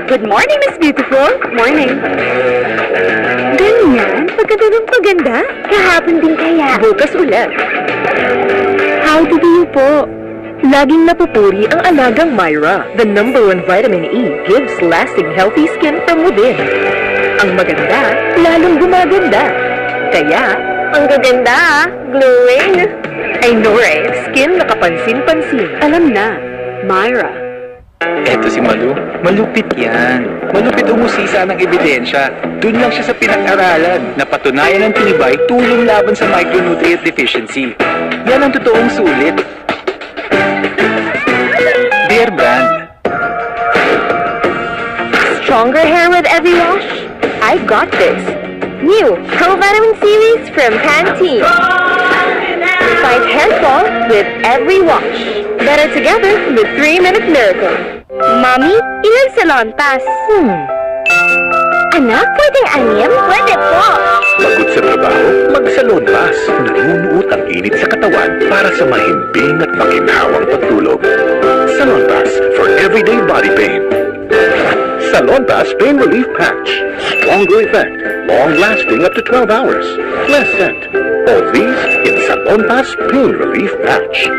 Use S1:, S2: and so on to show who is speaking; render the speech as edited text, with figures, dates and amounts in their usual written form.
S1: Good morning, Miss Beautiful. Morning. Ganyan? Pagkatulong paganda? Kahapon din kaya. Bukas ulit. How do you po? Laging napupuri ang alagang Myra. The #1 vitamin E gives lasting healthy skin from within. Ang maganda, lalong gumaganda. Kaya, ang gaganda, glowing. I know, right? Skin na kapansin-pansin. Alam na, Myra.
S2: Eto si Malu. Malupit yan. Malupit umusisa ng ebidensya. Doon lang siya sa pinag-aralan. Napatunayan ng tinibay tulong laban sa micronutrient deficiency. Yan ang totoong sulit. Dear Brand.
S1: Stronger hair with every wash? I got this. New Pro Vitamin Series from Pantene. Fight hair fall with every wash. Better together with 3-Minute Miracle. Mommy, ilang salon pass? Anak, pwedeng anim? Pwede po.
S3: Pagod sa trabaho, mag-Salon Pass. Nanunuot ang init sa katawan para sa mahimbing at makinhawang pagtulog. Salon Pass for everyday body pain. Salon Pass Pain Relief Patch. Stronger effect. Long-lasting up to 12 hours. Less scent. All these in Salon Pass Pain Relief Patch.